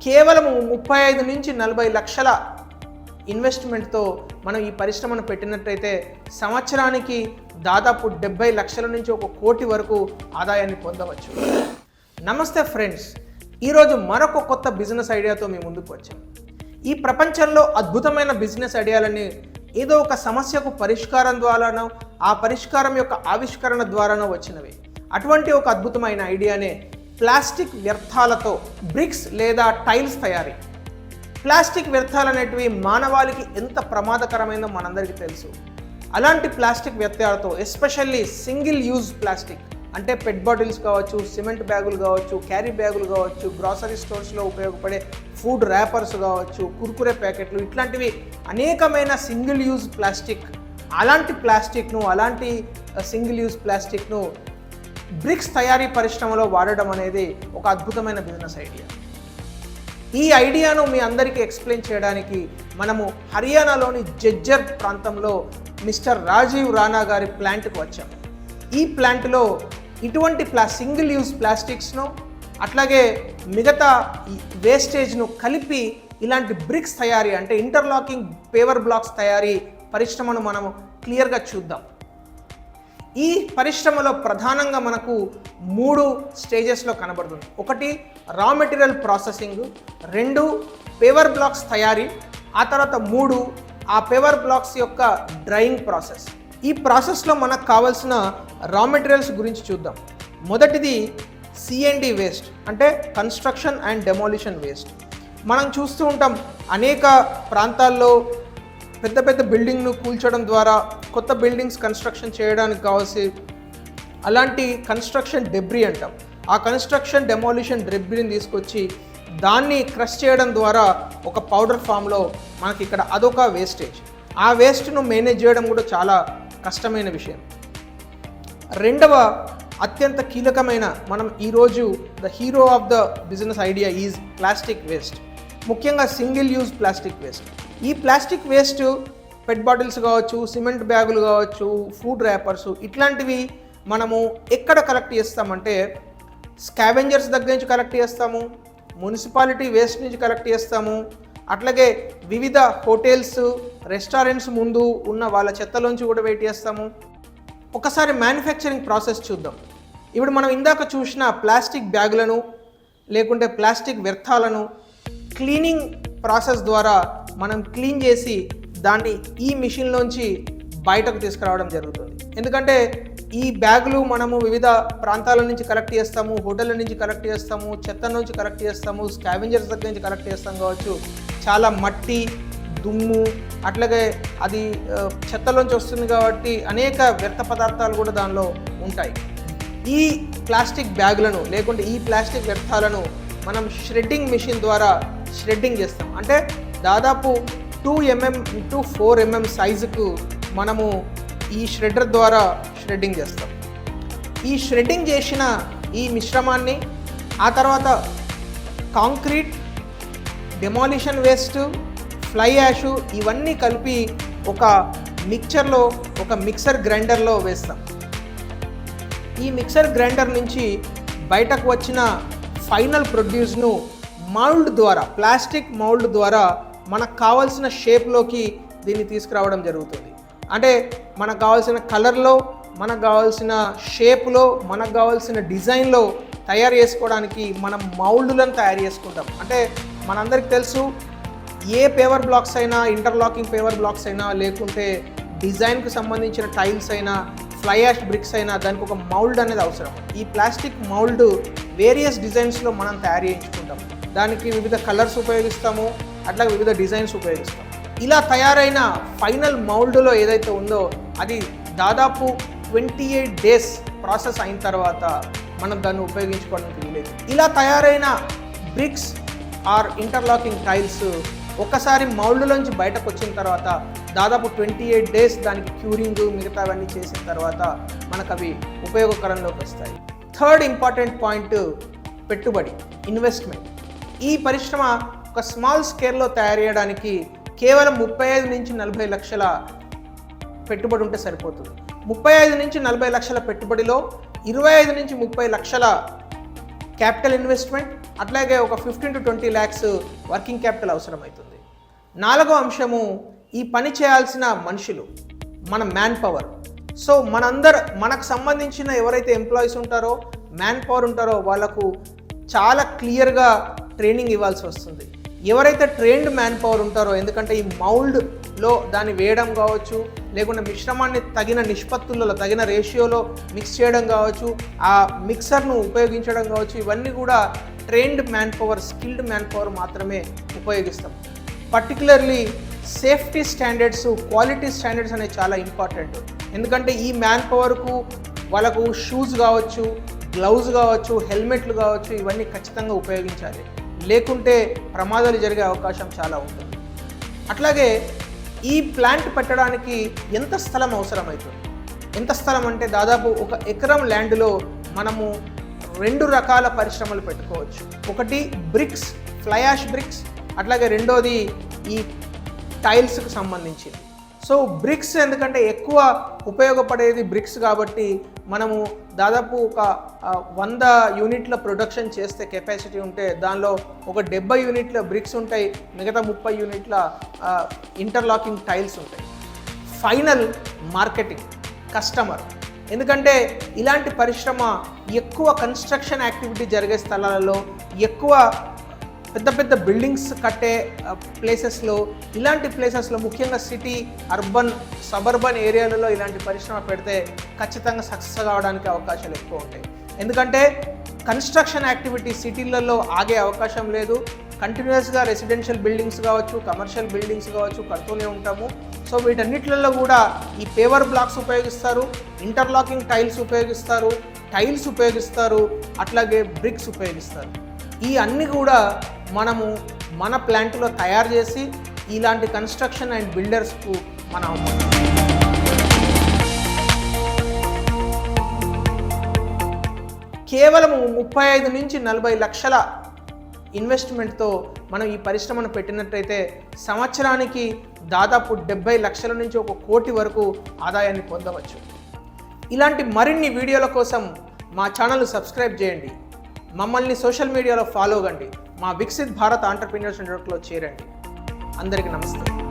కేవలం 35 నుంచి 40 లక్షల ఇన్వెస్ట్మెంట్తో మనం ఈ పరిశ్రమను పెట్టినట్టయితే సంవత్సరానికి దాదాపు 70 లక్షల నుంచి 1 కోటి వరకు ఆదాయాన్ని పొందవచ్చు. నమస్తే ఫ్రెండ్స్, ఈరోజు మరొక కొత్త బిజినెస్ ఐడియాతో మీ ముందుకు వచ్చాం. ఈ ప్రపంచంలో అద్భుతమైన బిజినెస్ ఐడియాలని ఏదో ఒక సమస్యకు పరిష్కారం ద్వారానో ఆ పరిష్కారం యొక్క ఆవిష్కరణ ద్వారానో వచ్చినవి. అటువంటి ఒక అద్భుతమైన ఐడియానే ప్లాస్టిక్ వ్యర్థాలతో బ్రిక్స్ లేదా టైల్స్ తయారీ. ప్లాస్టిక్ వ్యర్థాలు అనేటివి మానవాళికి ఎంత ప్రమాదకరమైందో మనందరికీ తెలుసు. అలాంటి ప్లాస్టిక్ వ్యర్థాలతో ఎస్పెషల్లీ సింగిల్ యూజ్ ప్లాస్టిక్ అంటే పెట్ బాటిల్స్ కావచ్చు, సిమెంట్ బ్యాగులు కావచ్చు, క్యారీ బ్యాగులు కావచ్చు, గ్రాసరీ స్టోర్స్లో ఉపయోగపడే ఫుడ్ ర్యాపర్స్ కావచ్చు, కుర్కురే ప్యాకెట్లు, ఇట్లాంటివి అనేకమైన సింగిల్ యూజ్ ప్లాస్టిక్. అలాంటి సింగిల్ యూజ్ ప్లాస్టిక్ను బ్రిక్స్ తయారీ పరిశ్రమలో వాడడం అనేది ఒక అద్భుతమైన బిజినెస్ ఐడియా. ఈ ఐడియాను మీ అందరికీ ఎక్స్ప్లెయిన్ చేయడానికి మనము హర్యానాలోని జజ్జర్ ప్రాంతంలో మిస్టర్ రాజీవ్ రాణా గారి ప్లాంట్కి వచ్చాము. ఈ ప్లాంట్లో ఇటువంటి సింగిల్ యూజ్ ప్లాస్టిక్స్ను అట్లాగే మిగతా వేస్టేజ్ను కలిపి ఇలాంటి బ్రిక్స్ తయారీ అంటే ఇంటర్లాకింగ్ పేవర్ బ్లాక్స్ తయారీ పరిశ్రమను మనము క్లియర్గా చూద్దాం. ఈ పరిశ్రమలో ప్రధానంగా మనకు 3 స్టేజెస్లో కనబడుతుంది. 1 raw material processing, 2 paver blocks తయారీ, ఆ తర్వాత 3 ఆ పేవర్ బ్లాక్స్ యొక్క డ్రైయింగ్ ప్రాసెస్. ఈ ప్రాసెస్లో మనకు కావాల్సిన రా మెటీరియల్స్ గురించి చూద్దాం. మొదటిది C&D వేస్ట్ అంటే కన్స్ట్రక్షన్ అండ్ డెమాలిషన్ వేస్ట్. మనం చూస్తూ ఉంటాం అనేక ప్రాంతాల్లో పెద్ద పెద్ద బిల్డింగ్ను కూల్చడం ద్వారా కొత్త బిల్డింగ్స్ కన్స్ట్రక్షన్ చేయడానికి కావాల్సి అలాంటి కన్స్ట్రక్షన్ డెబ్రీ అంటాం. ఆ కన్స్ట్రక్షన్ డెమాలిషన్ డెబ్రీని తీసుకొచ్చి దాన్ని క్రష్ చేయడం ద్వారా ఒక పౌడర్ ఫామ్లో మనకి ఇక్కడ అదొక వేస్టేజ్. ఆ వేస్ట్ను మేనేజ్ చేయడం కూడా చాలా కష్టమైన విషయం. రెండవ అత్యంత కీలకమైన మనం ఈరోజు the hero of the business idea is plastic waste, ముఖ్యంగా సింగిల్ యూజ్ ప్లాస్టిక్ వేస్ట్. ఈ ప్లాస్టిక్ వేస్ట్ పెట్ బాటిల్స్ కావచ్చు, సిమెంట్ బ్యాగులు కావచ్చు, ఫుడ్ ర్యాపర్స్, ఇట్లాంటివి మనము ఎక్కడ కలెక్ట్ చేస్తామంటే స్కావెంజర్స్ దగ్గర నుంచి కలెక్ట్ చేస్తాము, మున్సిపాలిటీ వేస్ట్ నుంచి కలెక్ట్ చేస్తాము, అట్లాగే వివిధ హోటల్స్ రెస్టారెంట్స్ ముందు ఉన్న వాళ్ళ చెత్తలోంచి కూడా వెయిట్ చేస్తాము. ఒకసారి మ్యానుఫ్యాక్చరింగ్ ప్రాసెస్ చూద్దాం. ఇప్పుడు మనం ఇందాక చూసిన ప్లాస్టిక్ బ్యాగులను లేకుంటే ప్లాస్టిక్ వ్యర్థాలను క్లీనింగ్ ప్రాసెస్ ద్వారా మనం క్లీన్ చేసి దాన్ని ఈ మిషన్లోంచి బయటకు తీసుకురావడం జరుగుతుంది. ఎందుకంటే ఈ బ్యాగులు మనము వివిధ ప్రాంతాల నుంచి కలెక్ట్ చేస్తాము, హోటళ్ళ నుంచి కలెక్ట్ చేస్తాము, చెత్త నుంచి కలెక్ట్ చేస్తాము, స్కావెంజర్స్ దగ్గర నుంచి కలెక్ట్ చేస్తాం కావచ్చు. చాలా మట్టి, దుమ్ము, అట్లాగే అది చెత్తలోంచి వస్తుంది కాబట్టి అనేక వ్యర్థ పదార్థాలు కూడా దానిలో ఉంటాయి. ఈ ప్లాస్టిక్ బ్యాగులను లేకుంటే ఈ ప్లాస్టిక్ వ్యర్థాలను మనం షెడ్డింగ్ మిషన్ ద్వారా షెడ్డింగ్ చేస్తాం. అంటే దాదాపు 2 mm × 4 mm సైజుకు మనము ఈ షెడ్డర్ ద్వారా షెడ్డింగ్ చేస్తాం. ఈ షెడ్డింగ్ చేసిన ఈ మిశ్రమాన్ని ఆ తర్వాత concrete, demolition waste, fly ash ఇవన్నీ కలిపి ఒక మిక్సర్ గ్రైండర్లో వేస్తాం. ఈ మిక్సర్ గ్రైండర్ నుంచి బయటకు వచ్చిన ఫైనల్ ప్రొడ్యూస్ను మౌల్డ్ ద్వారా, ప్లాస్టిక్ మౌల్డ్ ద్వారా మనకు కావాల్సిన షేప్లోకి దీన్ని తీసుకురావడం జరుగుతుంది. అంటే మనకు కావాల్సిన కలర్లో, మనకు కావాల్సిన షేప్లో, మనకు కావాల్సిన డిజైన్లో తయారు చేసుకోవడానికి మనం మౌల్డ్లను తయారు చేసుకుంటాం. అంటే మనందరికీ తెలుసు, ఏ పేవర్ బ్లాక్స్ అయినా, ఇంటర్లాకింగ్ పేవర్ బ్లాక్స్ అయినా, లేకుంటే డిజైన్కు సంబంధించిన టైల్స్ అయినా, ఫ్లై యాష్ బ్రిక్స్ అయినా, దానికి ఒక మౌల్డ్ అనేది అవసరం. ఈ ప్లాస్టిక్ మౌల్డ్ వేరియస్ డిజైన్స్లో మనం తయారు చేయించుకుంటాం. దానికి వివిధ కలర్స్ ఉపయోగిస్తాము, అట్లాగే వివిధ డిజైన్స్ ఉపయోగిస్తాం. ఇలా తయారైన ఫైనల్ మౌల్డ్లో ఏదైతే ఉందో అది దాదాపు 28 days ప్రాసెస్ అయిన తర్వాత మనం దాన్ని ఉపయోగించుకోవడానికి వీలేదు. ఇలా తయారైన బ్రిక్స్ ఆర్ ఇంటర్లాకింగ్ టైల్స్ ఒక్కసారి మౌల్డ్లోంచి బయటకు వచ్చిన తర్వాత దాదాపు 28 days దానికి క్యూరింగ్ మిగతావన్నీ చేసిన తర్వాత మనకు అవి ఉపయోగకరంలోకి వస్తాయి. థర్డ్ ఇంపార్టెంట్ పాయింట్ పెట్టుబడి, ఇన్వెస్ట్మెంట్. ఈ పరిశ్రమ ఒక స్మాల్ స్కేల్లో తయారు చేయడానికి కేవలం 35 నుంచి 40 లక్షల పెట్టుబడి ఉంటే సరిపోతుంది. 35 నుంచి 40 లక్షల పెట్టుబడిలో 25 నుంచి 30 లక్షల క్యాపిటల్ ఇన్వెస్ట్మెంట్, అట్లాగే ఒక 15 to 20 lakhs వర్కింగ్ క్యాపిటల్ అవసరమవుతుంది. 4వ అంశము ఈ పని చేయాల్సిన మనుషులు, మన మ్యాన్ పవర్. సో మనకు సంబంధించిన ఎవరైతే ఎంప్లాయీస్ ఉంటారో, మ్యాన్ పవర్ ఉంటారో వాళ్ళకు చాలా క్లియర్గా ట్రైనింగ్ ఇవ్వాల్సి వస్తుంది. ఎవరైతే ట్రైన్డ్ మ్యాన్ పవర్ ఉంటారో, ఎందుకంటే ఈ మౌల్డ్లో దాన్ని వేయడం కావచ్చు, లేకుంటే మిశ్రమాన్ని తగిన నిష్పత్తులలో తగిన రేషియోలో మిక్స్ చేయడం కావచ్చు, ఆ మిక్సర్ను ఉపయోగించడం కావచ్చు, ఇవన్నీ కూడా trained man power, skilled man power మాత్రమే ఉపయోగిస్తాం. Particularly safety standards, quality standards అనేవి చాలా ఇంపార్టెంట్. ఎందుకంటే ఈ మ్యాన్ పవర్కు వాళ్ళకు షూస్ కావచ్చు, గ్లౌజ్ కావచ్చు, హెల్మెట్లు కావచ్చు, ఇవన్నీ ఖచ్చితంగా ఉపయోగించాలి. లేకుంటే ప్రమాదాలు జరిగే అవకాశం చాలా ఉంటుంది. అట్లాగే ఈ ప్లాంట్ పెట్టడానికి ఎంత స్థలం అవసరమవుతుంది? ఎంత స్థలం అంటే దాదాపు 1 ఎకరం ల్యాండ్లో మనము 2 రకాల పరిశ్రమలు పెట్టుకోవచ్చు. ఒకటి బ్రిక్స్, ఫ్లై యాష్ బ్రిక్స్, అట్లాగే రెండోది ఈ టైల్స్కి సంబంధించింది. సో బ్రిక్స్ ఎందుకంటే ఎక్కువ ఉపయోగపడేది బ్రిక్స్ కాబట్టి మనము దాదాపు ఒక 100 యూనిట్ల ప్రొడక్షన్ చేస్తే కెపాసిటీ ఉంటే దానిలో ఒక 70 యూనిట్ల బ్రిక్స్ ఉంటాయి, మిగతా 30 యూనిట్ల ఇంటర్లాకింగ్ టైల్స్ ఉంటాయి. Final marketing, customer. ఎందుకంటే ఇలాంటి పరిశ్రమ ఎక్కువ కన్స్ట్రక్షన్ యాక్టివిటీ జరిగే స్థలాలలో, ఎక్కువ పెద్ద పెద్ద బిల్డింగ్స్ కట్టే ప్లేసెస్లో, ఇలాంటి ప్లేసెస్లో ముఖ్యంగా సిటీ, అర్బన్, సబర్బన్ ఏరియాలలో ఇలాంటి పరిశ్రమ పెడితే ఖచ్చితంగా సక్సెస్ కావడానికి అవకాశాలు ఎక్కువ ఉంటాయి. ఎందుకంటే కన్స్ట్రక్షన్ యాక్టివిటీ సిటీలలో ఆగే అవకాశం లేదు. కంటిన్యూస్గా రెసిడెన్షియల్ బిల్డింగ్స్ కావచ్చు, కమర్షియల్ బిల్డింగ్స్ కావచ్చు కడుతూనే ఉంటాము. సో వీటన్నిటిలలో కూడా ఈ పేవర్ బ్లాక్స్ ఉపయోగిస్తారు, ఇంటర్లాకింగ్ టైల్స్ ఉపయోగిస్తారు, అట్లాగే బ్రిక్స్ ఉపయోగిస్తారు. ఈ అన్నీ కూడా మనము మన ప్లాంట్లో తయారు చేసి ఇలాంటి కన్స్ట్రక్షన్ అండ్ బిల్డర్స్కు మనం కేవలం 35 నుంచి 40 లక్షల ఇన్వెస్ట్మెంట్తో మనం ఈ పరిశ్రమను పెట్టినట్టయితే సంవత్సరానికి దాదాపు 70 లక్షల నుంచి 1 కోటి వరకు ఆదాయాన్ని పొందవచ్చు. ఇలాంటి మరిన్ని వీడియోల కోసం మా ఛానల్ సబ్స్క్రైబ్ చేయండి, మమ్మల్ని సోషల్ మీడియాలో ఫాలో కండి, మా వికసిత్ భారత్ ఆంటర్‌ప్రెన్యూర్స్ నెట్వర్క్లో చేరండి. అందరికీ నమస్తే.